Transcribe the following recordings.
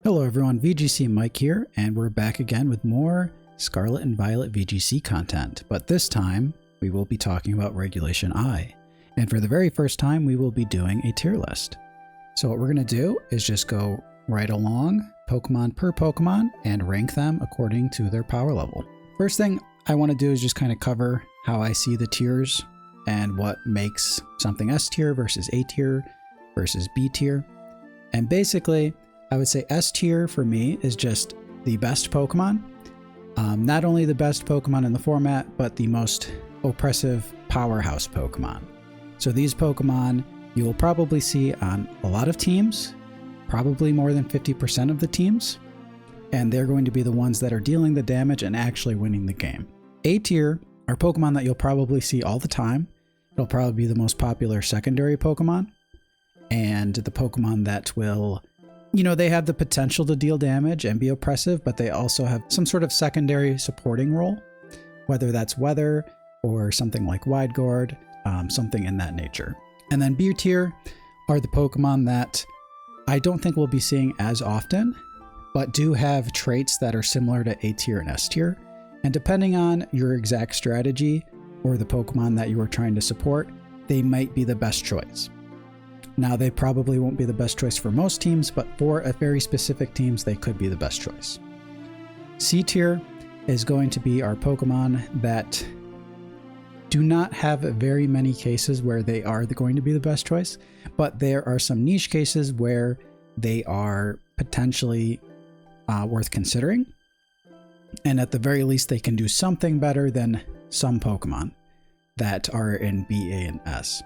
Hello everyone, VGC Mike here, and we're back again with more Scarlet and Violet VGC content, but this time we will be talking about Regulation I. And for the very first time, we will be doing a tier list. So what we're going to do is just go right along, Pokemon per Pokemon, and rank them according to their power level. First thing I want to do is just kind of cover how I see the tiers and what makes something S tier versus A tier versus B tier. And basically, I would say S tier for me is just the best Pokemon. Not only the best Pokemon in the format, but the most oppressive powerhouse Pokemon. So these Pokemon you will probably see on a lot of teams, probably more than 50% of the teams, and they're going to be the ones that are dealing the damage and actually winning the game. A tier are Pokemon that you'll probably see all the time. It'll probably be the most popular secondary Pokemon, and the Pokemon that will, they have the potential to deal damage and be oppressive, but they also have some sort of secondary supporting role, whether that's weather or something like Wide Guard, something in that nature. And then B tier are the Pokemon that I don't think we'll be seeing as often, but do have traits that are similar to A tier and S tier. And depending on your exact strategy or the Pokemon that you are trying to support, they might be the best choice. Now, they probably won't be the best choice for most teams, but for a very specific teams, they could be the best choice. C tier is going to be our Pokemon that do not have very many cases where they are going to be the best choice, but there are some niche cases where they are potentially worth considering. And at the very least, they can do something better than some Pokemon that are in B, A, and S.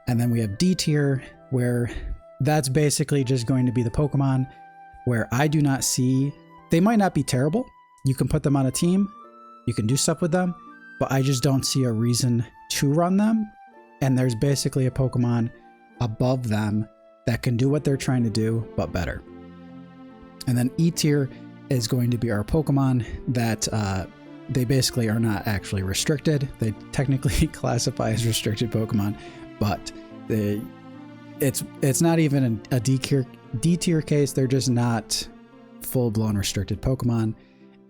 And then we have D tier, where that's basically just going to be the Pokemon where I do not see, they might not be terrible. You can put them on a team, you can do stuff with them, but I just don't see a reason to run them. And there's basically a Pokemon above them that can do what they're trying to do, but better. And then E tier is going to be our Pokemon that they basically are not actually restricted. They technically classify as restricted Pokemon, but it's not even a D tier case. They're just not full-blown restricted Pokemon,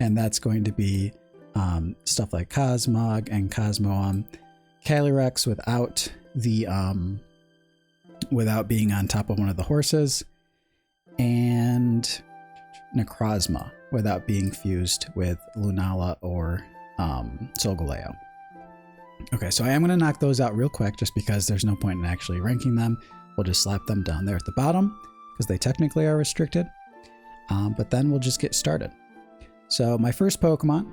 and that's going to be stuff like Cosmog and Cosmoem, Calyrex without being on top of one of the horses, and Necrozma without being fused with Lunala or Solgaleo. Okay, so I am going to knock those out real quick just because there's no point in actually ranking them. We'll just slap them down there at the bottom because they technically are restricted. But then we'll just get started. So my first Pokemon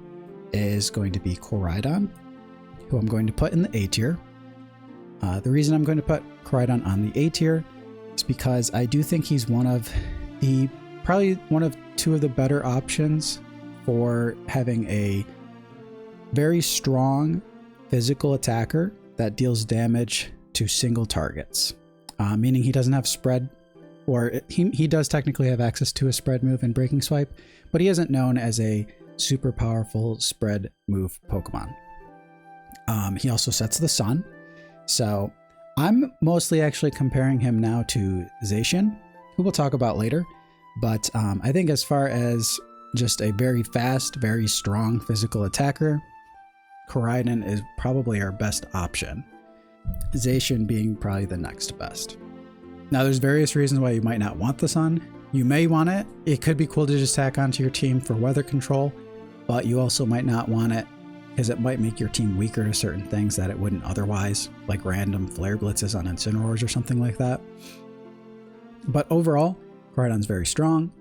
is going to be Koraidon, who I'm going to put in the A tier. The reason I'm going to put Koraidon on the A tier is because I do think he's probably one of two of the better options for having a very strong physical attacker that deals damage to single targets, meaning he doesn't have spread, or he does technically have access to a spread move in Breaking Swipe, but he isn't known as a super powerful spread move Pokemon. He also sets the sun, so I'm mostly actually comparing him now to Zacian, who we'll talk about later, but I think as far as just a very fast, very strong physical attacker, Koraidon is probably our best option, Zacian being probably the next best. Now, there's various reasons why you might not want the sun. You may want it. It could be cool to just tack onto your team for weather control, but you also might not want it because it might make your team weaker to certain things that it wouldn't otherwise, like random flare blitzes on Incineroars or something like that. But overall, Koraidon's very strong.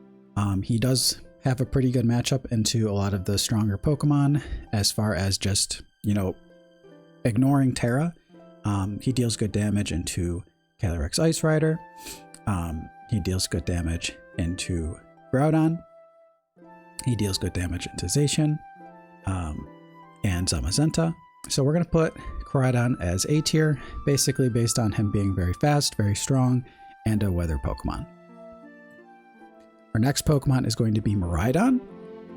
He does have a pretty good matchup into a lot of the stronger Pokemon as far as just, ignoring Terra. He deals good damage into Calyrex Ice Rider. He deals good damage into Groudon. He deals good damage into Zacian and Zamazenta. So we're going to put Koraidon as A tier, basically based on him being very fast, very strong, and a weather Pokemon. Our next Pokemon is going to be Miraidon.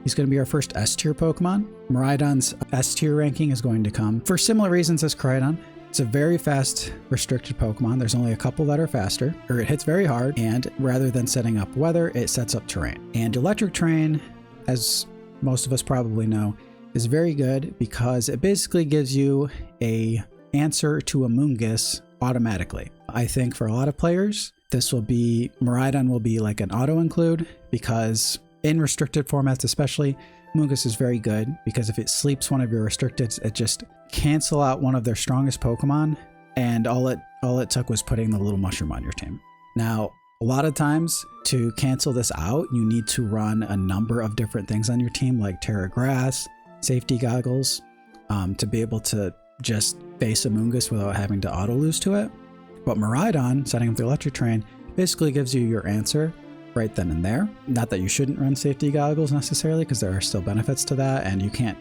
He's going to be our first S tier Pokemon. Miraidon's S tier ranking is going to come for similar reasons as Koraidon. It's a very fast restricted Pokemon. There's only a couple that are faster, or it hits very hard, and rather than setting up weather, it sets up terrain. And Electric Terrain, as most of us probably know, is very good because it basically gives you a answer to Amoonguss automatically. I think for a lot of players, Miraidon will be like an auto include, because in restricted formats especially, Amoonguss is very good because if it sleeps one of your restricteds, it just cancel out one of their strongest Pokemon, and all it took was putting the little mushroom on your team. Now, a lot of times to cancel this out, you need to run a number of different things on your team, like Terra Grass, Safety Goggles, to be able to just face Amoonguss without having to auto lose to it. But Miraidon, setting up the Electric Terrain, basically gives you your answer right then and there. Not that you shouldn't run Safety Goggles necessarily, because there are still benefits to that, and you can't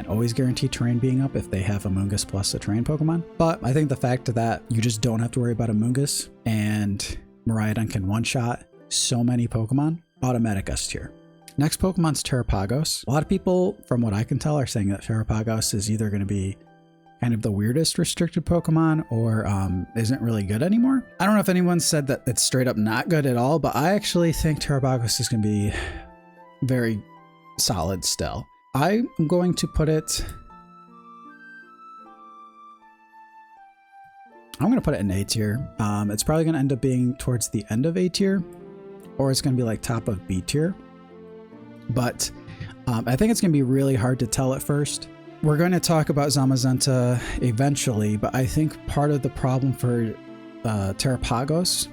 always guarantee terrain being up if they have Amoonguss plus a terrain Pokemon. But I think the fact that you just don't have to worry about Amoonguss, and Miraidon can one-shot so many Pokemon, automatic S tier. Next Pokemon's Terapagos. A lot of people, from what I can tell, are saying that Terapagos is either going to be kind of the weirdest restricted Pokemon or isn't really good anymore. I don't know if anyone said that it's straight up not good at all, but I actually think Terapagos is going to be very solid still. I'm going to put it... I'm going to put it in A tier. It's probably going to end up being towards the end of A tier, or it's going to be like top of B tier. But I think it's going to be really hard to tell at first. We're going to talk about Zamazenta eventually, but I think part of the problem for Terapagos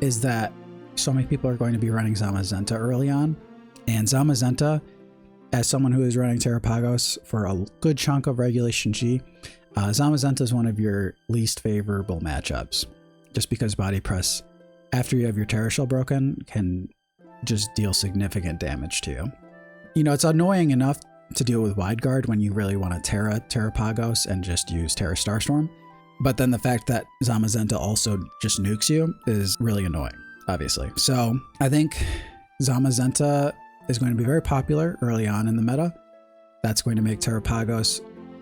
is that so many people are going to be running Zamazenta early on. And Zamazenta, as someone who is running Terapagos for a good chunk of Regulation G, Zamazenta is one of your least favorable matchups, just because Body Press, after you have your Terra Shell broken, can just deal significant damage to you. You know, it's annoying enough to deal with Wide Guard when you really want to Terapagos and just use Terra Starstorm, but then the fact that Zamazenta also just nukes you is really annoying, obviously. So I think Zamazenta is going to be very popular early on in the meta. That's going to make Terapagos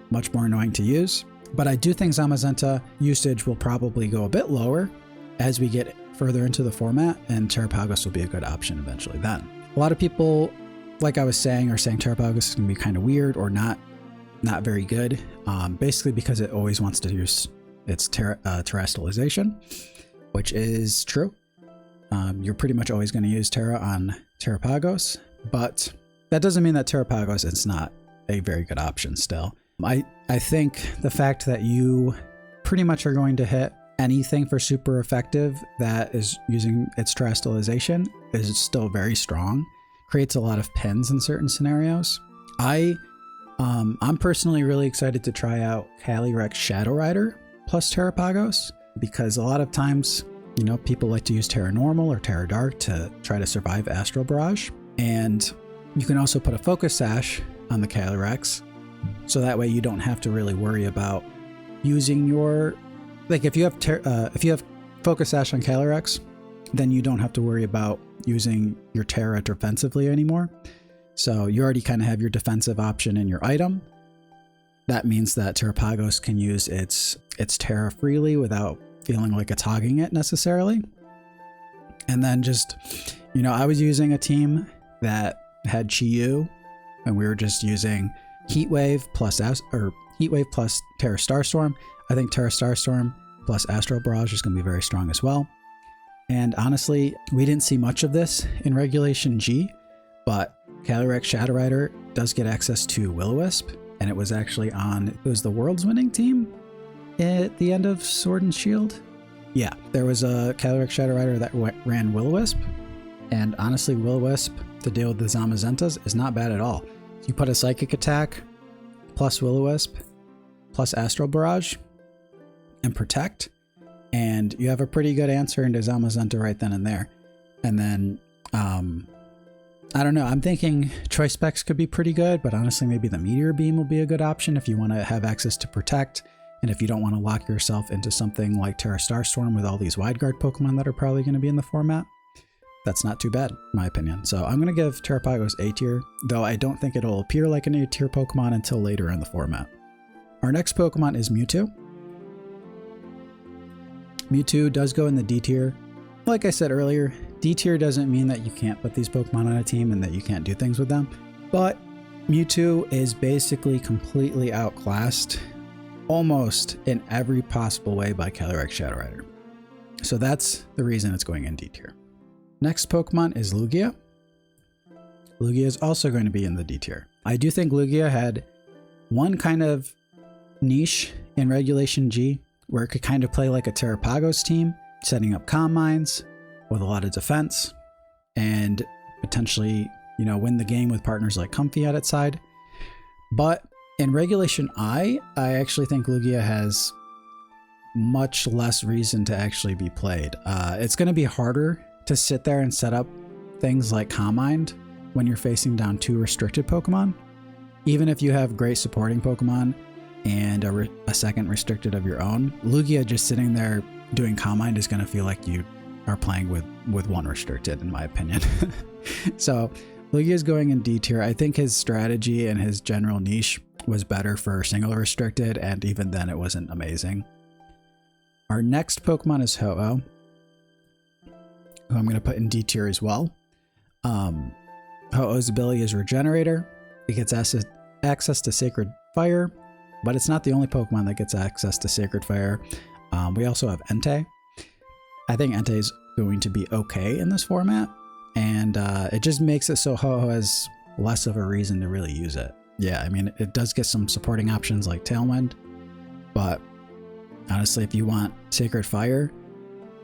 much more annoying to use, but I do think Zamazenta usage will probably go a bit lower as we get further into the format, and Terapagos will be a good option eventually then. A lot of people, like I was saying, are saying Terapagos is going to be kind of weird or not very good, basically because it always wants to use its terrestrialization, which is true. You're pretty much always going to use Terra on Terapagos, but that doesn't mean that Terapagos is not a very good option still. I think the fact that you pretty much are going to hit anything for super effective that is using its terrestrialization is still very strong. Creates a lot of pins in certain scenarios. I'm personally really excited to try out Calyrex Shadow Rider plus Terapagos, because a lot of times, you know, people like to use Terra Normal or Terra Dark to try to survive Astral Barrage. And you can also put a Focus Sash on the Calyrex, so that way you don't have to really worry about using your, like if you have Focus Sash on Calyrex, then you don't have to worry about using your Terra defensively anymore. So you already kind of have your defensive option in your item. That means that Terapagos can use its Terra freely without feeling like it's hogging it necessarily. And then just, you know, I was using a team that had Chi-Yu, and we were just using Heat Wave plus Terra Starstorm. I think Terra Starstorm plus Astral Barrage is going to be very strong as well. And honestly, we didn't see much of this in Regulation G, but Calyrex Shadow Rider does get access to Will-O-Wisp, and it was actually it was the world's winning team at the end of Sword and Shield. Yeah, there was a Calyrex Shadow Rider that ran Will-O-Wisp, and honestly, Will-O-Wisp to deal with the Zamazentas is not bad at all. You put a Psychic Attack plus Will-O-Wisp plus Astral Barrage and Protect, and you have a pretty good answer into Zamazenta right then and there. And then, I don't know, I'm thinking Choice Specs could be pretty good, but honestly, maybe the Meteor Beam will be a good option if you want to have access to Protect, and if you don't want to lock yourself into something like Terra Starstorm with all these Wide Guard Pokemon that are probably going to be in the format. That's not too bad, in my opinion. So I'm going to give Terapagos A tier, though I don't think it'll appear like an A tier Pokemon until later in the format. Our next Pokemon is Mewtwo. Mewtwo does go in the D tier. Like I said earlier, D tier doesn't mean that you can't put these Pokemon on a team and that you can't do things with them, but Mewtwo is basically completely outclassed almost in every possible way by Calyrex Shadow Rider. So that's the reason it's going in D tier. Next Pokemon is Lugia. Lugia is also going to be in the D tier. I do think Lugia had one kind of niche in Regulation G where it could kind of play like a Terapagos team, setting up Calm Minds with a lot of defense and potentially, you know, win the game with partners like Comfy at its side. But in Regulation I actually think Lugia has much less reason to actually be played. It's going to be harder to sit there and set up things like Calm Mind when you're facing down 2 restricted Pokemon. Even if you have great supporting Pokemon and a second restricted of your own, Lugia just sitting there doing Calm Mind is going to feel like you are playing with 1 restricted, in my opinion. So Lugia is going in D tier. I think his strategy and his general niche was better for single restricted, and even then it wasn't amazing. Our next Pokemon is Ho-Oh, who I'm going to put in D tier as well. Ho-Oh's ability is Regenerator. It gets access to Sacred Fire, but it's not the only Pokemon that gets access to Sacred Fire. We also have Entei. I think Entei is going to be okay in this format, and it just makes it so Ho-Oh has less of a reason to really use it. Yeah, I mean, it does get some supporting options like Tailwind, but honestly, if you want Sacred Fire,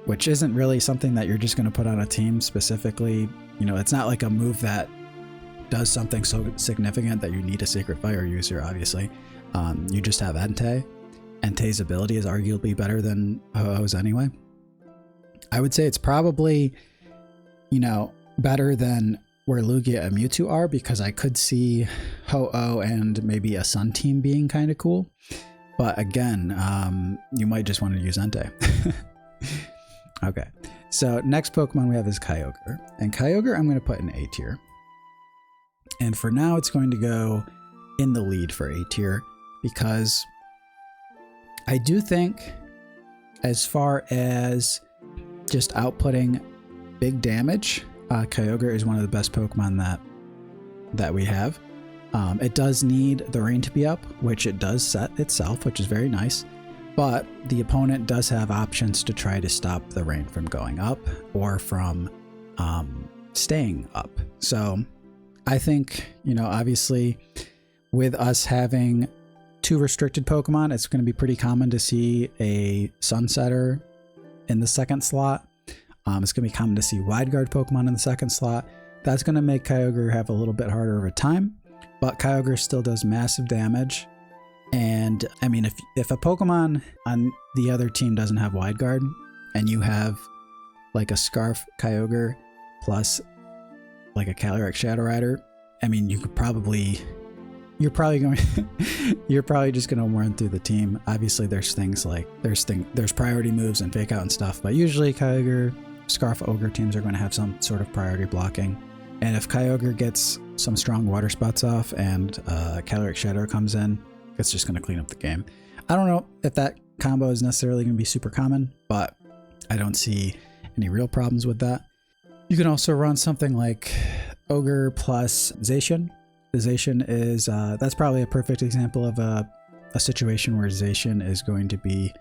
which isn't really something that you're just going to put on a team specifically, you know, it's not like a move that does something so significant that you need a Sacred Fire user, obviously. You just have Entei. Entei's ability is arguably better than Ho-Oh's anyway. I would say it's probably, you know, better than where Lugia and Mewtwo are, because I could see Ho-Oh and maybe a Sun team being kind of cool. But again, you might just want to use Entei. Okay, so next Pokemon we have is Kyogre. And Kyogre I'm going to put in A tier. And for now, it's going to go in the lead for A tier, because I do think as far as just outputting big damage, Kyogre is one of the best Pokemon that we have. It does need the rain to be up, which it does set itself, which is very nice. But the opponent does have options to try to stop the rain from going up or from staying up. So I think, you know, obviously with us having 2 restricted Pokemon, it's going to be pretty common to see a Sunsetter in the second slot. It's going to be common to see Wide Guard Pokemon in the second slot. That's going to make Kyogre have a little bit harder of a time, but Kyogre still does massive damage. And I mean, if a Pokemon on the other team doesn't have Wide Guard and you have like a Scarf Kyogre plus like a Calyrex Shadow Rider, I mean, you're probably just going to run through the team. Obviously there's things like there's priority moves and fake out and stuff, but usually Kyogre, Scarf Ogre teams are going to have some sort of priority blocking. And if Kyogre gets some strong water spots off and Calyrex Shadow comes in, it's just going to clean up the game. I don't know if that combo is necessarily going to be super common, but I don't see any real problems with that. You can also run something like Ogre plus Zacian. The Zacian is, that's probably a perfect example of a situation where Zacian is going to be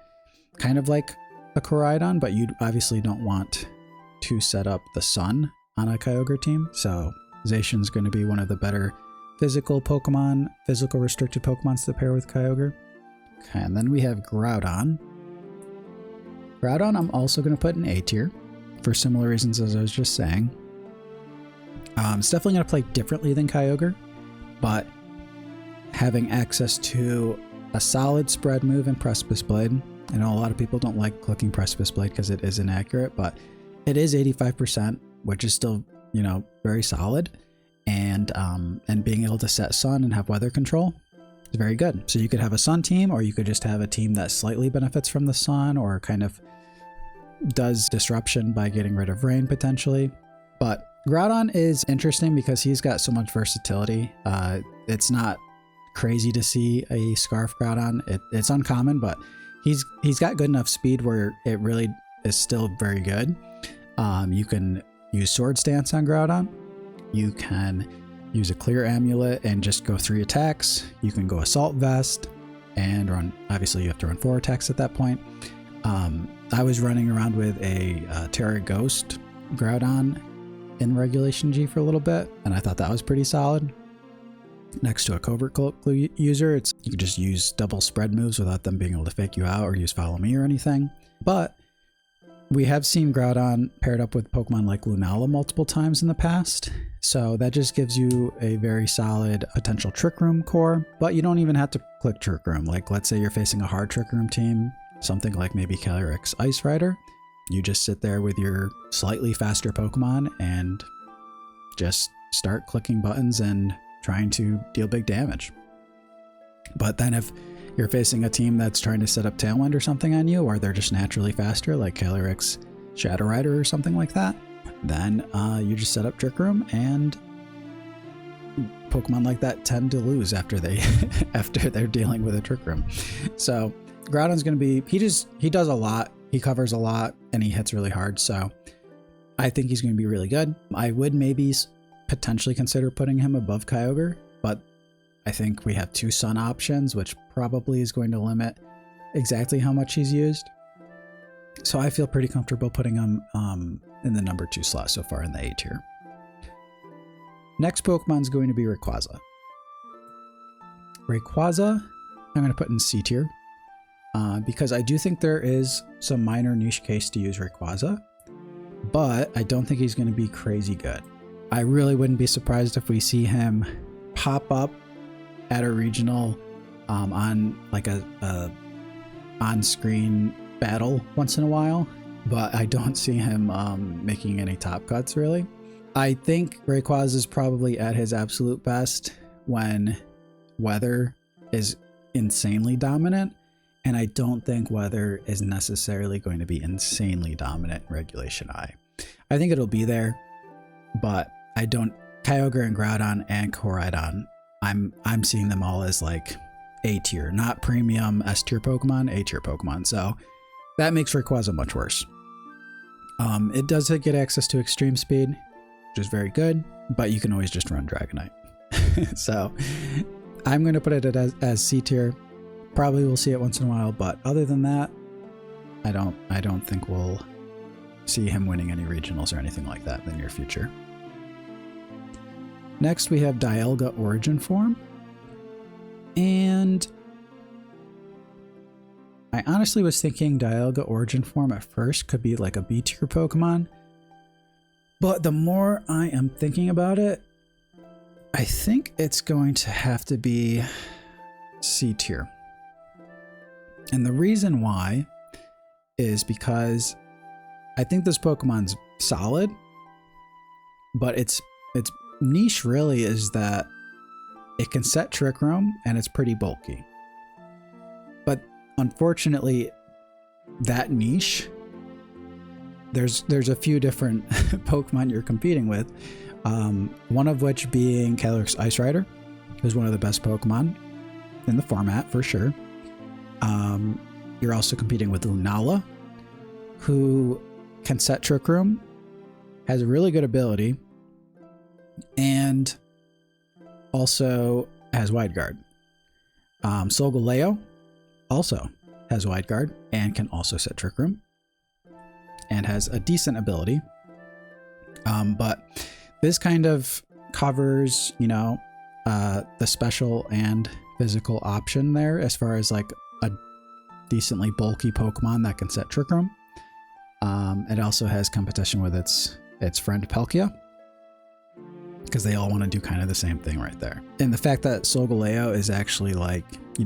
kind of like a Koraidon, but you obviously don't want to set up the Sun on a Kyogre team. So Zacian's going to be one of the better physical restricted Pokemons to pair with Kyogre. Okay, and then we have Groudon. Groudon I'm also going to put in A tier for similar reasons as I was just saying. It's definitely going to play differently than Kyogre, but having access to a solid spread move and Precipice Blade. I know a lot of people don't like clicking Precipice Blade because it is inaccurate, but it is 85%, which is still, you know, very solid. And being able to set Sun and have weather control is very good. So you could have a Sun team, or you could just have a team that slightly benefits from the Sun or kind of does disruption by getting rid of rain potentially. But Groudon is interesting because he's got so much versatility. It's not crazy to see a Scarf Groudon. It's uncommon, but he's got good enough speed where it really is still very good. You can use Sword Stance on Groudon. You can use a Clear Amulet and just go 3 attacks. You can go Assault Vest and run, obviously you have to run 4 attacks at that point. I was running around with a Terapagos Groudon in Regulation G for a little bit, and I thought that was pretty solid. Next to a Covert Clue user, you can just use double spread moves without them being able to fake you out or use Follow Me or anything. But we have seen Groudon paired up with Pokemon like Lunala multiple times in the past, so that just gives you a very solid potential Trick Room core, but you don't even have to click Trick Room. Like, let's say you're facing a hard Trick Room team, something like maybe Calyrex Ice Rider. You just sit there with your slightly faster Pokemon and just start clicking buttons and trying to deal big damage. But then if you're facing a team that's trying to set up Tailwind or something on you, or they're just naturally faster, like Calyrex Shadow Rider or something like that, then you just set up Trick Room, and Pokemon like that tend to lose after they're dealing with a Trick Room. So Groudon's going to be, he does a lot, he covers a lot, and he hits really hard, so I think he's going to be really good. I would maybe potentially consider putting him above Kyogre, but I think we have 2 Sun options, which probably is going to limit exactly how much he's used. So I feel pretty comfortable putting him in the number 2 slot so far in the A tier. Next Pokemon is going to be Rayquaza. Rayquaza, I'm going to put in C tier because I do think there is some minor niche case to use Rayquaza, but I don't think he's going to be crazy good. I really wouldn't be surprised if we see him pop up at a regional on like a on-screen battle once in a while, but I don't see him making any top cuts really. I think Rayquaza is probably at his absolute best when weather is insanely dominant, and I don't think weather is necessarily going to be insanely dominant in Regulation I. I think it'll be there, but I don't. Kyogre and Groudon and Koraidon, I'm seeing them all as like A tier, not premium S tier Pokemon, A tier Pokemon. So that makes Rayquaza much worse. It does get access to extreme speed, which is very good, but you can always just run Dragonite. So I'm going to put it as C tier. Probably we'll see it once in a while, but other than that, I don't think we'll see him winning any regionals or anything like that in the near future. Next, we have Dialga Origin Form, and I honestly was thinking Dialga Origin Form at first could be like a B tier Pokemon, but the more I am thinking about it, I think it's going to have to be C tier. And the reason why is because I think this Pokemon's solid, but its niche really is that it can set Trick Room and it's pretty bulky. But unfortunately, that niche, there's a few different Pokemon you're competing with. One of which being Calyrex Ice Rider, who's one of the best Pokemon in the format for sure. You're also competing with Lunala, who can set Trick Room, has a really good ability, and also has Wide Guard. Solgaleo also has Wide Guard and can also set Trick Room and has a decent ability. But this kind of covers, the special and physical option there as far as like a decently bulky Pokemon that can set Trick Room. It also has competition with its friend Palkia, because they all want to do kind of the same thing right there. And the fact that Solgaleo is actually like,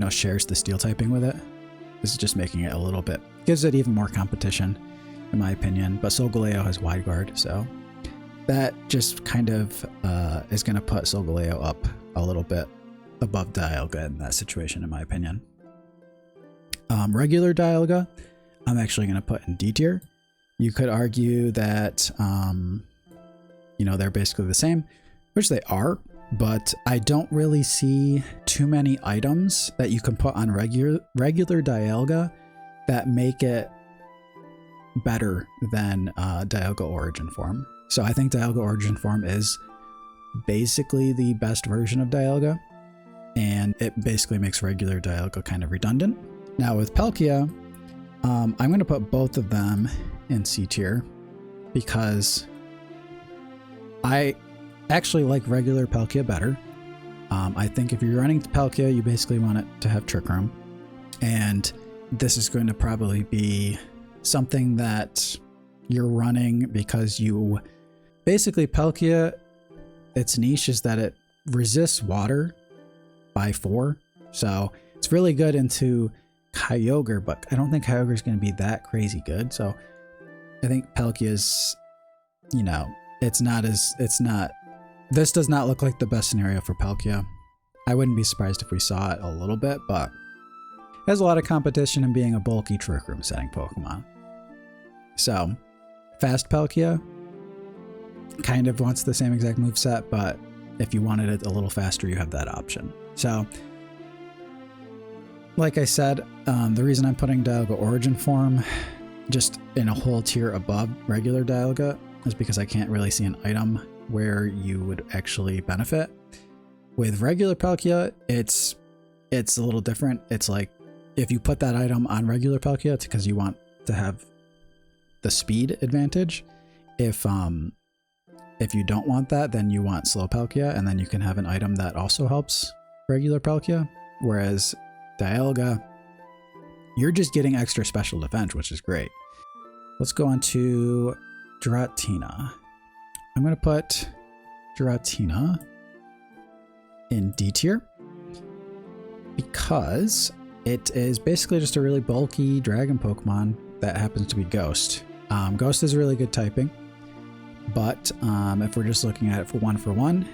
shares the steel typing with it, this is just making it a little bit, gives it even more competition in my opinion. But Solgaleo has Wide Guard, so that just kind of is going to put Solgaleo up a little bit above Dialga in that situation in my opinion. Regular Dialga, I'm actually going to put in D tier. You could argue that, they're basically the same, which they are, but I don't really see too many items that you can put on regular Dialga that make it better than Dialga Origin Form. So I think Dialga Origin Form is basically the best version of Dialga, and it basically makes regular Dialga kind of redundant. Now with Palkia, I'm going to put both of them in C tier because I actually like regular Palkia better. I think if you're running Palkia, you basically want it to have Trick Room, and this is going to probably be something that you're running because you basically Palkia, its niche is that it resists water by 4, so it's really good into Kyogre, but I don't think Kyogre is going to be that crazy good. So I think Palkia is, you know, this does not look like the best scenario for Palkia. I wouldn't be surprised if we saw it a little bit, but it has a lot of competition in being a bulky Trick Room setting Pokemon. So fast Palkia kind of wants the same exact moveset, but if you wanted it a little faster, you have that option. So like I said, the reason I'm putting Dialga Origin Form just in a whole tier above regular Dialga is because I can't really see an item where you would actually benefit. With regular Palkia, it's a little different. It's like if you put that item on regular Palkia, it's because you want to have the speed advantage. If you don't want that, then you want slow Palkia, and then you can have an item that also helps regular Palkia. Whereas Dialga, you're just getting extra special defense, which is great. Let's go on to Giratina. I'm going to put Giratina in D tier because it is basically just a really bulky dragon Pokemon that happens to be Ghost. Ghost is really good typing, but if we're just looking at it for one,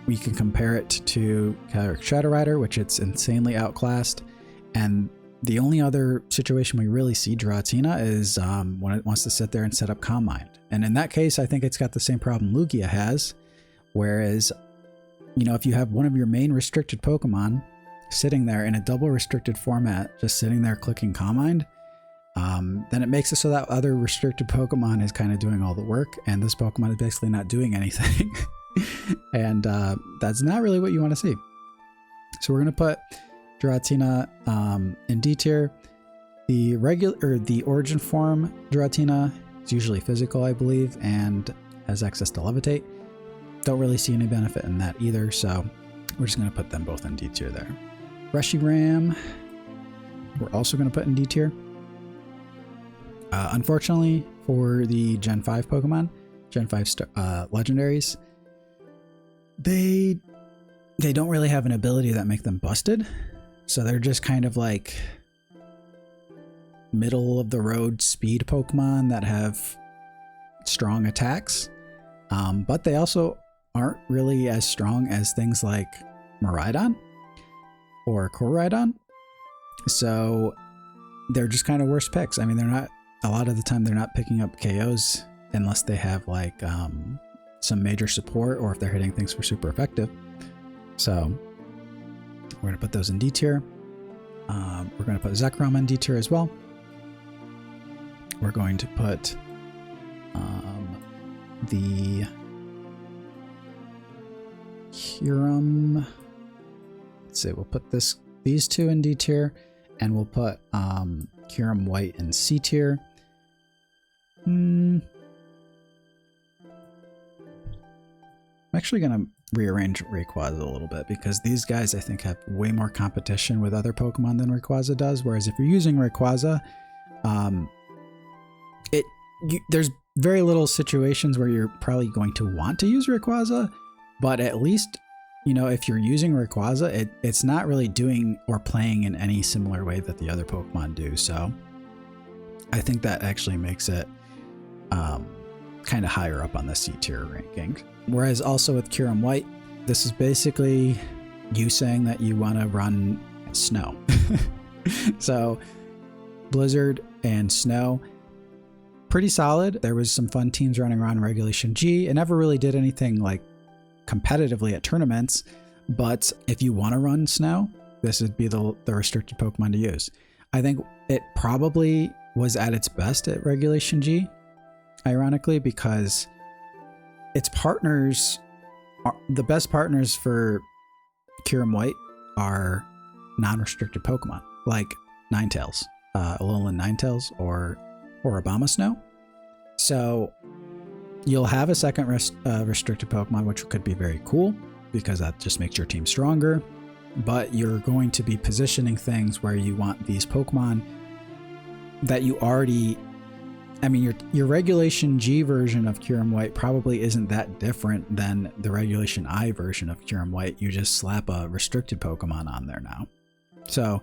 we can compare it to Calyrex Shadow Rider, which it's insanely outclassed. And the only other situation we really see Giratina is when it wants to sit there and set up Calm Mind. And in that case, I think it's got the same problem Lugia has, whereas, you know, if you have one of your main restricted Pokemon sitting there in a double restricted format, just sitting there clicking Calm Mind, then it makes it so that other restricted Pokemon is kind of doing all the work, and this Pokemon is basically not doing anything. And that's not really what you want to see. So we're going to put Giratina in D tier. The Origin Form Giratina is usually physical, I believe, and has access to Levitate. Don't really see any benefit in that either, so we're just going to put them both in D tier there. Reshiram, we're also going to put in D tier. Unfortunately for the Gen 5 Pokemon, Gen 5 legendaries, they don't really have an ability that make them busted. So they're just kind of like middle of the road speed Pokemon that have strong attacks. But they also aren't really as strong as things like Miraidon or Koraidon. So they're just kind of worse picks. I mean, a lot of the time they're not picking up KOs unless they have like some major support or if they're hitting things for super effective. So we're going to put those in D tier. We're going to put Zekrom in D tier as well. We're going to put the Kyurem. Let's see, we'll put these two in D tier, and we'll put Kyurem White in C tier. I'm actually going to rearrange Rayquaza a little bit because these guys I think have way more competition with other Pokemon than Rayquaza does. Whereas if you're using Rayquaza, there's very little situations where you're probably going to want to use Rayquaza, but at least, you know, if you're using Rayquaza, it's not really doing or playing in any similar way that the other Pokemon do. So I think that actually makes it kind of higher up on the C tier ranking. Whereas also with Kyurem White, this is basically you saying that you want to run Snow. So Blizzard and Snow, pretty solid. There was some fun teams running around Regulation G. It never really did anything like competitively at tournaments, but if you want to run Snow, this would be the restricted Pokemon to use. I think it probably was at its best at Regulation G, ironically, because its partners, the best partners for Kyurem White are non-restricted Pokemon, like Ninetales, Alolan Ninetales, or Abomasnow. So you'll have a second restricted Pokemon, which could be very cool because that just makes your team stronger. But you're going to be positioning things where you want these Pokemon that you already... I mean, your Regulation G version of Kyurem White probably isn't that different than the Regulation I version of Kyurem White. You just slap a restricted Pokemon on there now. So,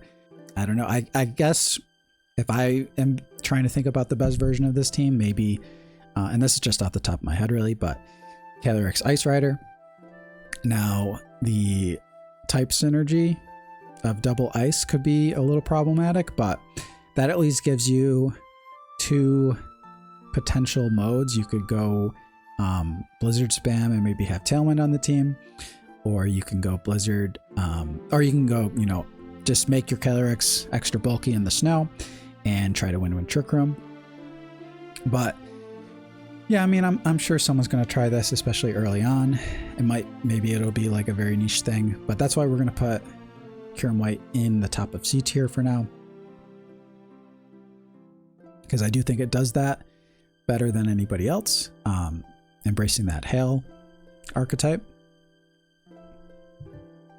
I don't know. I guess if I am trying to think about the best version of this team, maybe, and this is just off the top of my head really, but Calyrex Ice Rider. Now, the type synergy of double ice could be a little problematic, but that at least gives you 2 potential modes. You could go Blizzard spam and maybe have Tailwind on the team, or you can go Blizzard, or you can go, you know, just make your Calyrex extra bulky in the snow and try to win Trick Room. But yeah, I mean, I'm sure someone's going to try this, especially early on. Maybe it'll be like a very niche thing, but that's why we're going to put Kyurem White in the top of C tier for now, because I do think it does that better than anybody else, embracing that Hail archetype.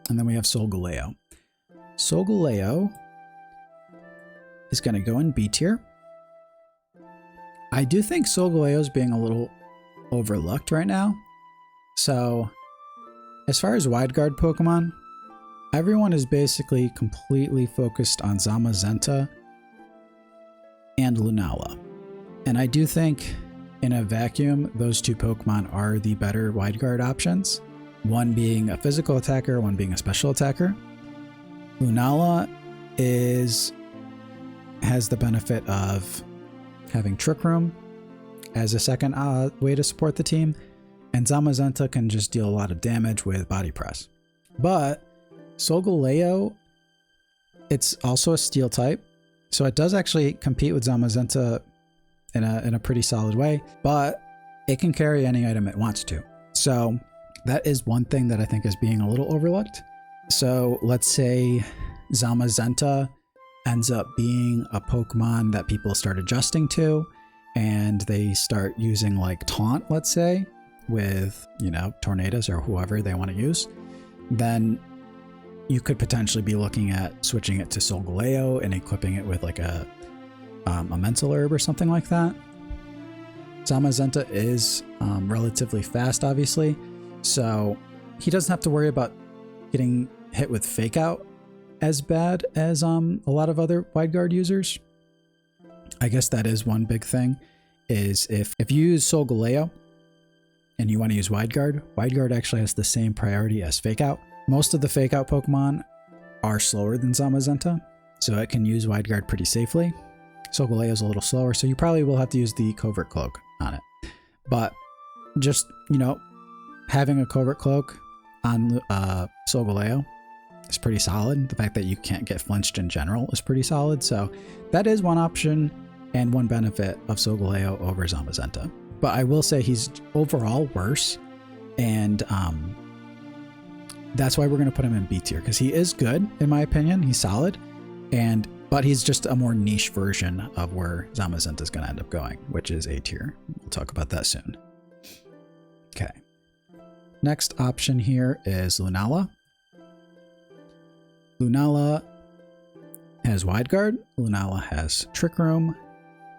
And then we have Solgaleo. Solgaleo is going to go in B tier. I do think Solgaleo is being a little overlooked right now. So, as far as wide guard Pokemon, everyone is basically completely focused on Zamazenta and Lunala. And I do think in a vacuum, those 2 Pokemon are the better wide guard options. One being a physical attacker, one being a special attacker. Lunala has the benefit of having Trick Room as a second way to support the team, and Zamazenta can just deal a lot of damage with Body Press. But Solgaleo, it's also a Steel type, so it does actually compete with Zamazenta in a pretty solid way, but it can carry any item it wants to. So that is one thing that I think is being a little overlooked. So let's say Zamazenta ends up being a Pokemon that people start adjusting to, and they start using like Taunt, let's say, with, you know, Tornadoes or whoever they want to use. Then you could potentially be looking at switching it to Solgaleo and equipping it with like a Mental Herb or something like that. Zamazenta is relatively fast, obviously, so he doesn't have to worry about getting hit with Fake Out as bad as a lot of other wide guard users. I guess that is one big thing, is if you use Solgaleo and you want to use wide guard actually has the same priority as Fake Out. Most of the Fake Out Pokemon are slower than Zamazenta, so it can use wide guard pretty safely. Solgaleo is a little slower, so you probably will have to use the Covert Cloak on it. But just, you know, having a Covert Cloak on Solgaleo is pretty solid. The fact that you can't get flinched in general is pretty solid. So that is one option and one benefit of Solgaleo over Zamazenta. But I will say he's overall worse, and that's why we're going to put him in B tier, because he is good in my opinion. He's solid, but he's just a more niche version of where Zamazenta is going to end up going, which is A tier. We'll talk about that soon. Okay. Next option here is Lunala. Lunala has Wide Guard. Lunala has Trick Room.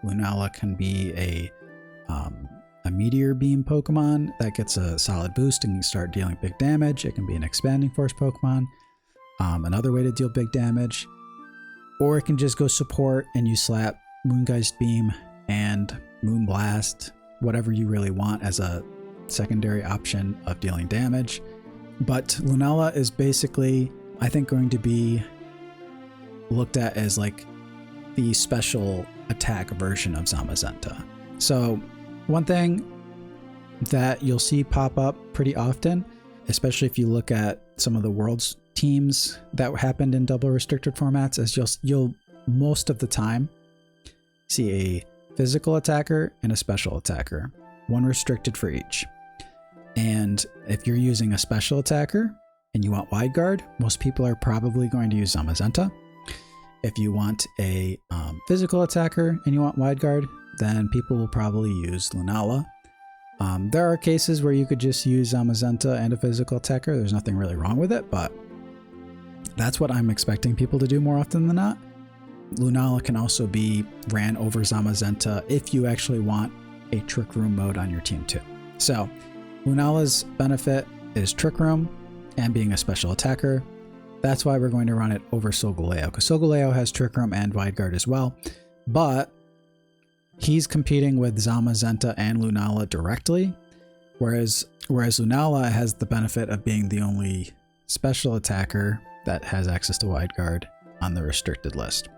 Lunala can be a Meteor Beam Pokemon that gets a solid boost and can start dealing big damage. It can be an Expanding Force Pokemon, another way to deal big damage. Or it can just go support and you slap Moongeist Beam and Moonblast, whatever you really want as a secondary option of dealing damage. But Lunala is basically, I think, going to be looked at as like the special attack version of Zamazenta. So one thing that you'll see pop up pretty often, especially if you look at some of the World's teams that happened in double restricted formats, is you'll most of the time see a physical attacker and a special attacker, one restricted for each. And if you're using a special attacker and you want wide guard, most people are probably going to use Zamazenta. If you want a physical attacker and you want wide guard, then people will probably use Lunala. There are cases where you could just use Zamazenta and a physical attacker. There's nothing really wrong with it, but that's what I'm expecting people to do more often than not. Lunala can also be ran over Zamazenta if you actually want a Trick Room mode on your team too. So Lunala's benefit is Trick Room and being a special attacker. That's why we're going to run it over Solgaleo, because Solgaleo has Trick Room and Wide Guard as well, but he's competing with Zamazenta and Lunala directly, whereas Lunala has the benefit of being the only special attacker that has access to Wide Guard on the restricted list.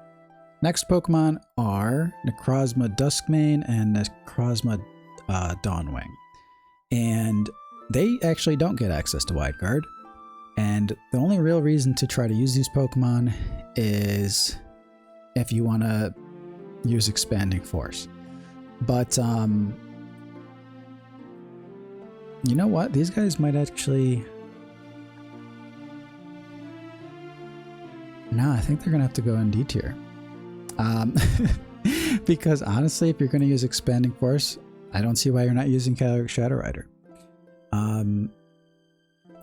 Next Pokemon are Necrozma Duskmane and Necrozma Dawnwing, and they actually don't get access to Wide Guard. And the only real reason to try to use these Pokemon is if you want to use Expanding Force. But, you know what? These guys might actually... No, I think they're going to have to go in D tier. Because honestly, if you're going to use Expanding Force, I don't see why you're not using Calyrex Shadow Rider.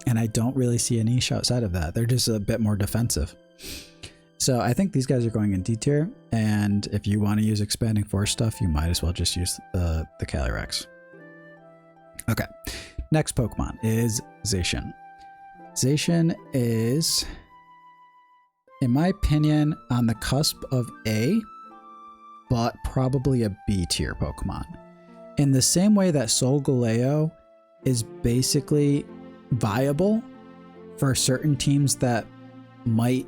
And I don't really see a niche outside of that. They're just a bit more defensive. So I think these guys are going in D tier, and if you want to use Expanding Force stuff, you might as well just use the Calyrex. Okay, next Pokemon is Zacian. Zacian is, in my opinion, on the cusp of A, but probably a B tier Pokemon. In the same way that Solgaleo is basically viable for certain teams that might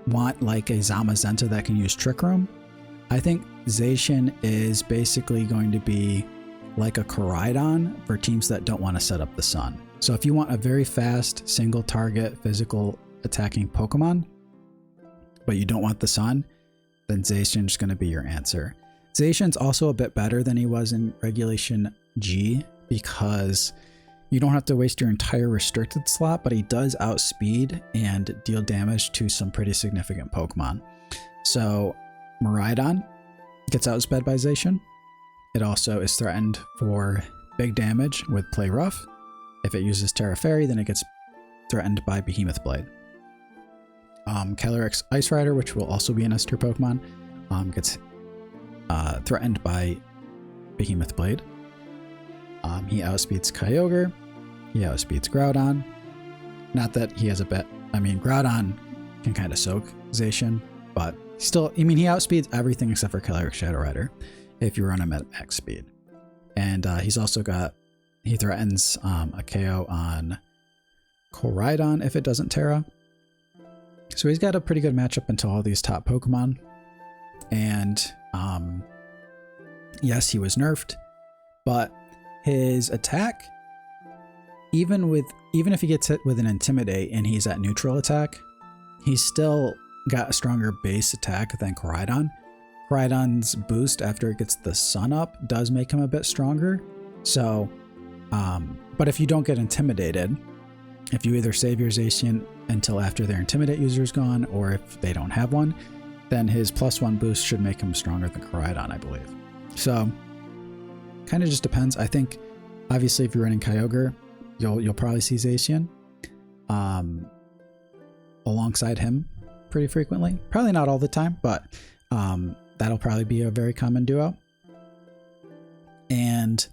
want like a Zamazenta that can use Trick Room, I think Zacian is basically going to be like a Koraidon for teams that don't want to set up the sun. So if you want a very fast single target physical attacking Pokemon, but you don't want the sun, then Zacian's going to be your answer. Zacian's also a bit better than he was in Regulation G because you don't have to waste your entire restricted slot, but he does outspeed and deal damage to some pretty significant Pokemon. So Miraidon gets outsped by Zacian. It also is threatened for big damage with Play Rough. If it uses Terra Fairy, then it gets threatened by Behemoth Blade. Calyrex Ice Rider, which will also be an S tier Pokemon, gets threatened by Behemoth Blade. He outspeeds Kyogre. He outspeeds Groudon. Not that he has a bet. I mean, Groudon can kind of soak Zacian, but still, I mean, he outspeeds everything except for Calyrex Shadow Rider if you run him at max speed. And he's also got, he threatens a KO on Koraidon if it doesn't Terra. So he's got a pretty good matchup into all these top Pokemon. And yes, he was nerfed, but his attack, even if he gets hit with an Intimidate and he's at neutral attack, he's still got a stronger base attack than Koraidon. Koraidon's boost after it gets the sun up does make him a bit stronger. So, but if you don't get intimidated, if you either save your Zacian until after their Intimidate user is gone, or if they don't have one, then his +1 boost should make him stronger than Koraidon, I believe. So, kind of just depends. I think, obviously, if you're running Kyogre, you'll probably see Zacian alongside him pretty frequently. Probably not all the time, but that'll probably be a very common duo. And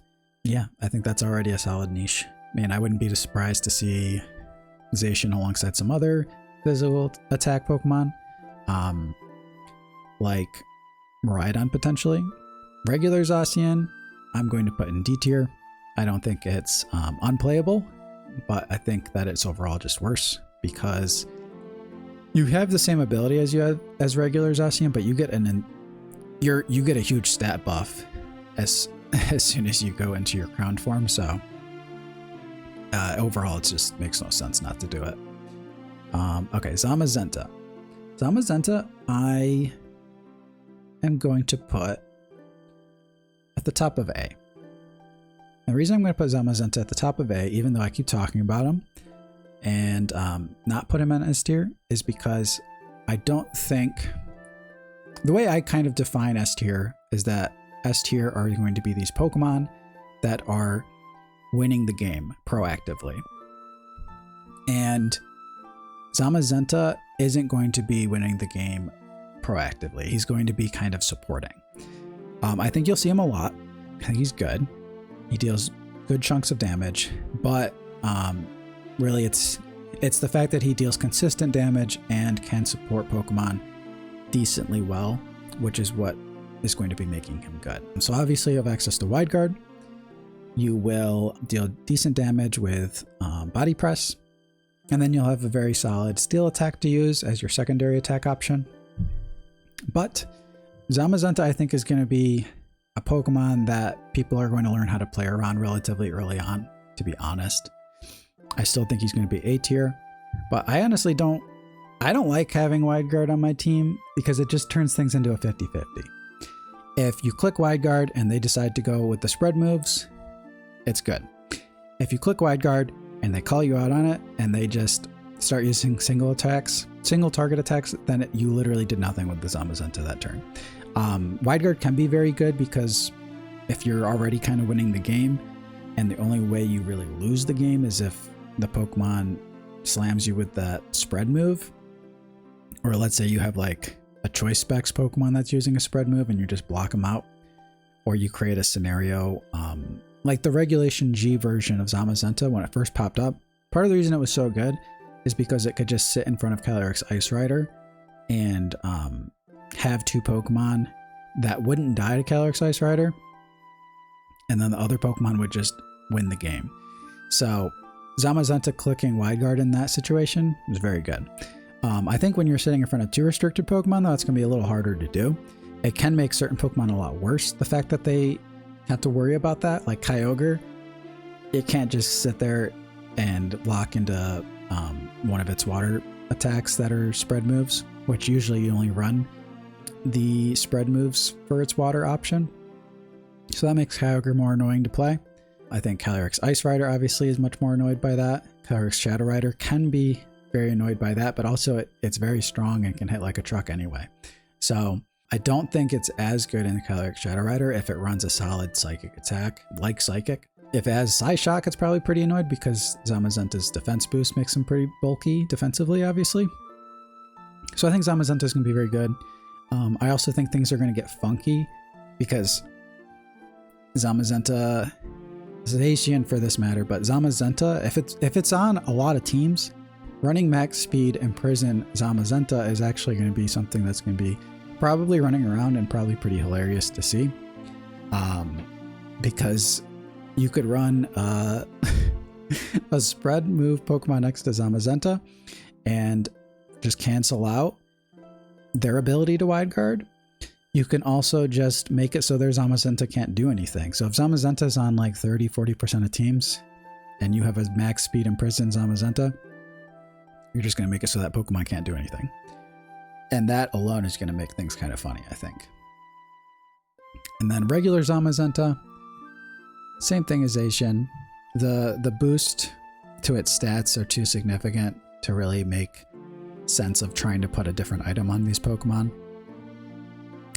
yeah, I think that's already a solid niche. Man, I wouldn't be surprised to see Zacian alongside some other physical attack Pokemon, like Miraidon potentially. Regular Zacian, I'm going to put in D tier. I don't think it's unplayable, but I think that it's overall just worse because you have the same ability as you have as regular Zacian, but you get you get a huge stat buff as soon as you go into your crowned form. So overall, it just makes no sense not to do it. Okay, Zamazenta. Zamazenta, I am going to put at the top of A. The reason I'm going to put Zamazenta at the top of A, even though I keep talking about him, and not put him in S tier, is because I don't think... The way I kind of define S tier is that S tier are going to be these Pokemon that are winning the game proactively. And Zamazenta isn't going to be winning the game proactively. He's going to be kind of supporting. I think you'll see him a lot. I think he's good. He deals good chunks of damage, but really it's the fact that he deals consistent damage and can support Pokemon decently well, which is what is going to be making him good. So obviously you have access to Wide Guard. You will deal decent damage with Body Press, and then you'll have a very solid Steel Attack to use as your secondary attack option. But Zamazenta, I think, is going to be a Pokemon that people are going to learn how to play around relatively early on, to be honest. I still think he's going to be A tier, but I honestly don't like having Wide Guard on my team because it just turns things into a 50-50. If you click Wide Guard and they decide to go with the spread moves, it's good. If you click Wide Guard and they call you out on it and they just start using single target attacks, then you literally did nothing with the Zamazenta that turn. Wide Guard can be very good because if you're already kind of winning the game and the only way you really lose the game is if the Pokemon slams you with that spread move, or let's say you have like a Choice Specs Pokemon that's using a spread move and you just block them out, or you create a scenario like the Regulation G version of Zamazenta when it first popped up. Part of the reason it was so good is because it could just sit in front of Calyrex Ice Rider and have two Pokemon that wouldn't die to Calyrex Ice Rider, and then the other Pokemon would just win the game. So Zamazenta clicking Wide Guard in that situation was very good. I think when you're sitting in front of two restricted Pokemon, though, it's going to be a little harder to do. It can make certain Pokemon a lot worse, the fact that they have to worry about that. Like Kyogre, it can't just sit there and lock into one of its water attacks that are spread moves, which usually you only run the spread moves for its water option. So that makes Kyogre more annoying to play. I think Calyrex Ice Rider obviously is much more annoyed by that. Calyrex Shadow Rider can be very annoyed by that, but also it's very strong and can hit like a truck anyway. So I don't think it's as good in Calyrex Shadow Rider if it runs a solid Psychic attack, like Psychic. If it has Psyshock, it's probably pretty annoyed because Zamazenta's defense boost makes him pretty bulky defensively, obviously. So I think Zamazenta is going to be very good. I also think things are going to get funky because Zamazenta, Zacian for this matter, but Zamazenta, if it's on a lot of teams, running max speed Imprison Zamazenta is actually going to be something that's going to be probably running around and probably pretty hilarious to see. Because you could run a spread move Pokemon next to Zamazenta and just cancel out their ability to Wide Guard. You can also just make it so their Zamazenta can't do anything. So if Zamazenta's on like 30-40% of teams and you have a max speed Imprison Zamazenta, you're just going to make it so that Pokemon can't do anything. And that alone is going to make things kind of funny, I think. And then regular Zamazenta, same thing as Zacian. The boost to its stats are too significant to really make sense of trying to put a different item on these Pokemon.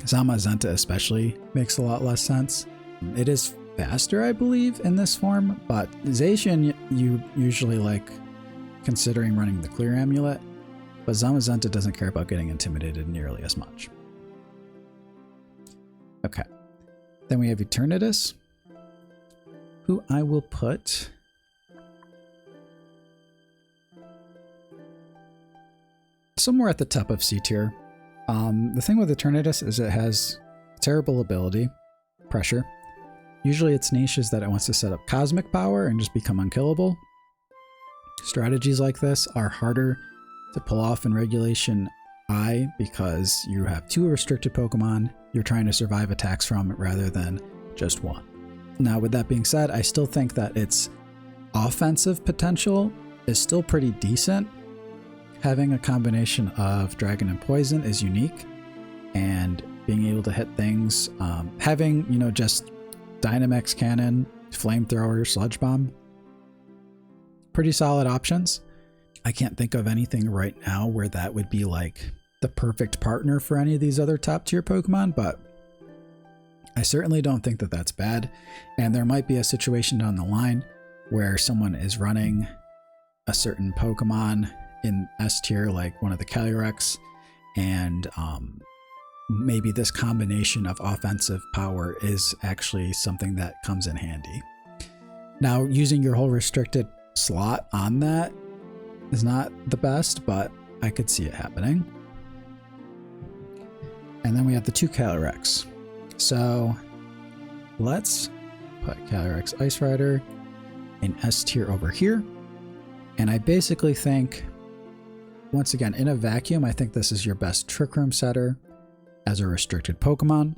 Zamazenta especially makes a lot less sense. It is faster, I believe, in this form, but Zacian you usually like considering running the Clear Amulet, but Zamazenta doesn't care about getting intimidated nearly as much. Okay, then we have Eternatus, who I will put somewhere at the top of C tier. The thing with Eternatus is it has terrible ability, Pressure. Usually its niche is that it wants to set up Cosmic Power and just become unkillable. Strategies like this are harder to pull off in Regulation I because you have two restricted Pokemon you're trying to survive attacks from rather than just one. Now, with that being said, I still think that its offensive potential is still pretty decent. Having a combination of Dragon and Poison is unique, and being able to hit things, having, you know, just Dynamax Cannon, Flamethrower, Sludge Bomb. Pretty solid options. I can't think of anything right now where that would be like the perfect partner for any of these other top tier Pokemon, but I certainly don't think that that's bad. And there might be a situation down the line where someone is running a certain Pokemon in S tier, like one of the Calyrex, and maybe this combination of offensive power is actually something that comes in handy. Now, using your whole restricted slot on that is not the best, but I could see it happening. And then we have the 2 Calyrex. So let's put Calyrex Ice Rider in S tier over here. And I basically think, once again, in a vacuum, I think this is your best Trick Room setter as a restricted Pokemon.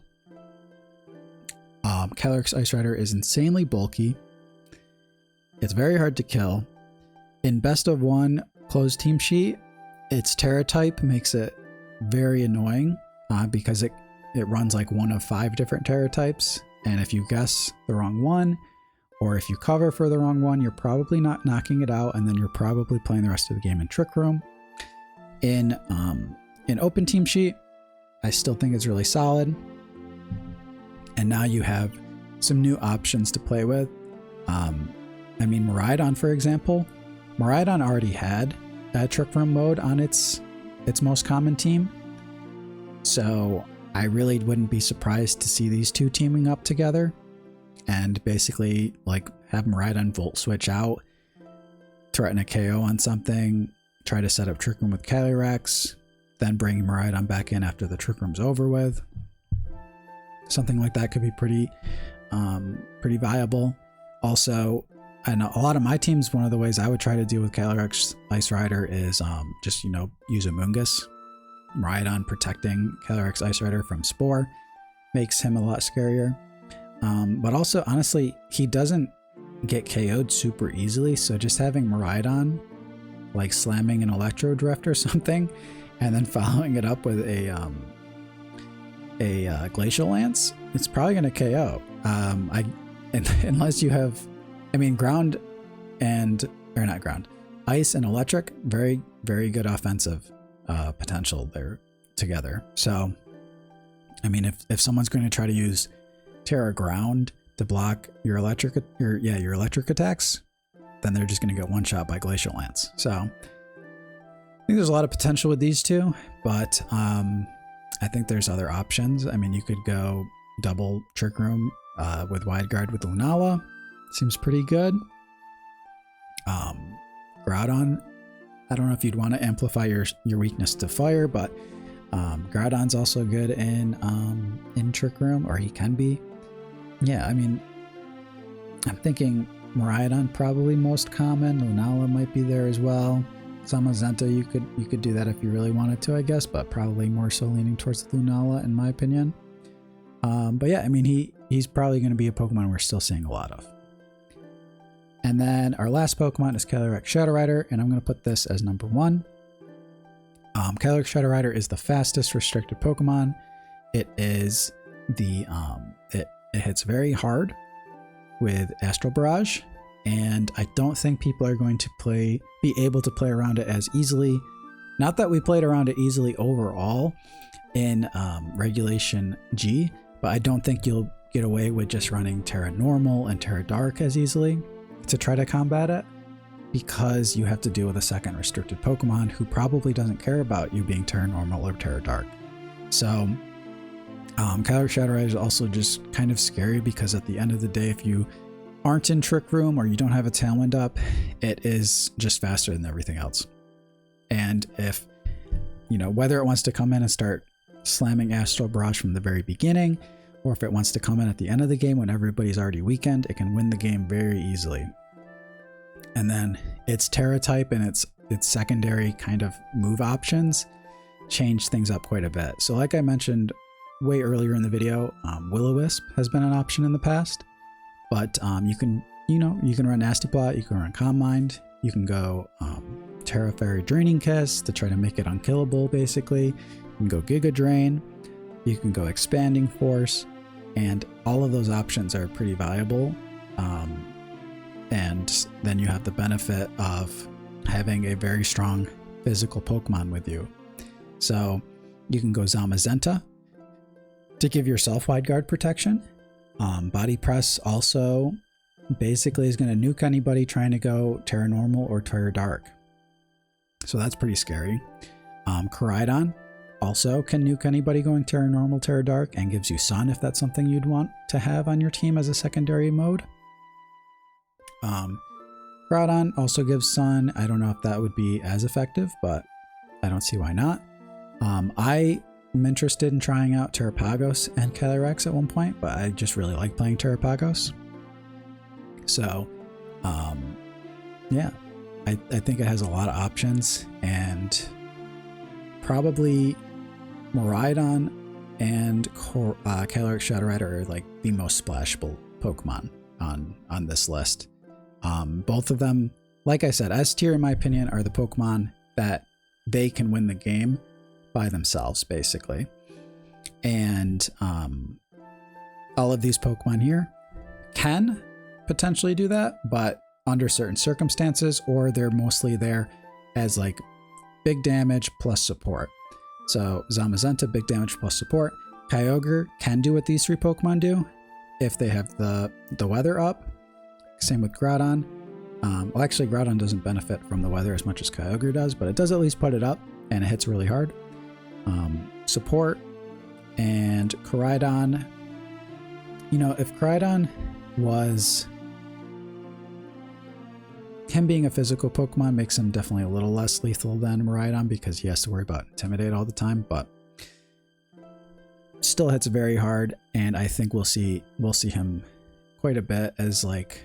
Calyrex Ice Rider is insanely bulky. It's very hard to kill. In best of 1 closed team sheet, its Terra type makes it very annoying because it runs like 1 of 5 different Terra types. And if you guess the wrong one, or if you cover for the wrong one, you're probably not knocking it out, and then you're probably playing the rest of the game in Trick Room. In open team sheet, I still think it's really solid. And now you have some new options to play with. I mean, Miraidon, for example. Miraidon already had a Trick Room mode on its most common team. So I really wouldn't be surprised to see these two teaming up together and basically like have Miraidon Volt Switch out, threaten a KO on something, try to set up Trick Room with Calyrex, then bring Miraidon back in after the Trick Room's over with. Something like that could be pretty viable. Also, and a lot of my teams, one of the ways I would try to deal with Calyrex Ice Rider is just, you know, use a Mungus. Miraidon protecting Calyrex Ice Rider from Spore makes him a lot scarier. But also, honestly, he doesn't get KO'd super easily, so just having Miraidon like slamming an Electro Drift or something, and then following it up with a Glacial Lance, it's probably going to KO. Unless you have, I mean, Ice and Electric, very, very good offensive potential there together. So, I mean, if someone's going to try to use Terra Ground to block your electric attacks, then they're just going to get one shot by Glacial Lance. So, I think there's a lot of potential with these two, but I think there's other options. I mean, you could go double Trick Room with Wide Guard with Lunala. Seems pretty good. Groudon, I don't know if you'd want to amplify your weakness to fire, but Groudon's also good in Trick Room, or he can be. Yeah, I mean, I'm thinking Miraidon probably most common. Lunala might be there as well. Zamazenta, you could do that if you really wanted to, I guess, but probably more so leaning towards Lunala in my opinion. But yeah, I mean, he's probably going to be a Pokemon we're still seeing a lot of. And then our last Pokemon is Calyrex Shadow Rider, and I'm going to put this as number 1. Calyrex Shadow Rider is the fastest restricted Pokemon. It is it hits very hard with Astral Barrage, and I don't think people are going to be able to play around it as easily. Not that we played around it easily overall in Regulation G, but I don't think you'll get away with just running Terra Normal and Terra Dark as easily to try to combat it, because you have to deal with a second restricted Pokemon who probably doesn't care about you being Terra Normal or Terra Dark. So Calyrex Shadow Rider is also just kind of scary because at the end of the day, if you aren't in Trick Room or you don't have a Tailwind up, it is just faster than everything else. And if, you know, whether it wants to come in and start slamming Astral Barrage from the very beginning, or if it wants to come in at the end of the game when everybody's already weakened, it can win the game very easily. And then its Terra type and its secondary kind of move options change things up quite a bit. So like I mentioned way earlier in the video, Will-O-Wisp has been an option in the past, but you can run Nasty Plot, you can run Calm Mind, you can go Terra Fairy Draining Kiss to try to make it unkillable basically, you can go Giga Drain. You can go Expanding Force, and all of those options are pretty valuable. And then you have the benefit of having a very strong physical Pokemon with you. So you can go Zamazenta to give yourself wide guard protection. Body Press also basically is going to nuke anybody trying to go Terra Normal or Terra Dark. So that's pretty scary. Koraidon also can nuke anybody going Terra Normal, Terra Dark, and gives you Sun if that's something you'd want to have on your team as a secondary mode. Groudon also gives Sun. I don't know if that would be as effective, but I don't see why not. I am interested in trying out Terapagos and Calyrex at one point, but I just really like playing Terapagos. So, yeah, I think it has a lot of options, and probably Miraidon and Calyrex Shadow Rider are like the most splashable Pokemon on this list. Both of them, like I said, S tier in my opinion, are the Pokemon that they can win the game by themselves, basically. And all of these Pokemon here can potentially do that, but under certain circumstances, or they're mostly there as like big damage plus support. So Zamazenta, big damage plus support. Kyogre can do what these three Pokemon do if they have the weather up. Same with Groudon. Well, actually, Groudon doesn't benefit from the weather as much as Kyogre does, but it does at least put it up, and it hits really hard. Support and Koraidon. You know, if Koraidon was... him being a physical Pokemon makes him definitely a little less lethal than Miraidon because he has to worry about Intimidate all the time, but still hits very hard, and I think we'll see him quite a bit as like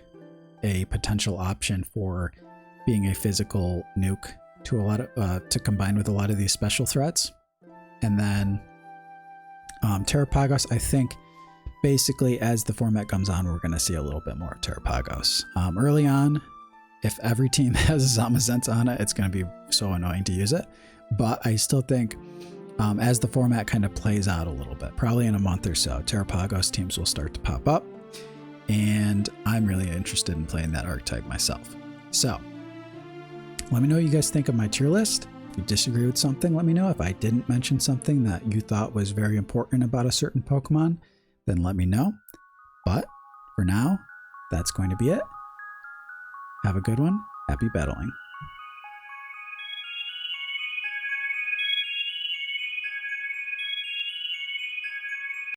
a potential option for being a physical nuke to a lot of to combine with a lot of these special threats. And then Terapagos, I think basically as the format comes on, we're going to see a little bit more of Terapagos. Early on, if every team has Zamazenta on it, it's going to be so annoying to use it. But I still think as the format kind of plays out a little bit, probably in a month or so, Terapagos teams will start to pop up. And I'm really interested in playing that archetype myself. So let me know what you guys think of my tier list. If you disagree with something, let me know. If I didn't mention something that you thought was very important about a certain Pokemon, then let me know. But for now, that's going to be it. Have a good one. Happy battling.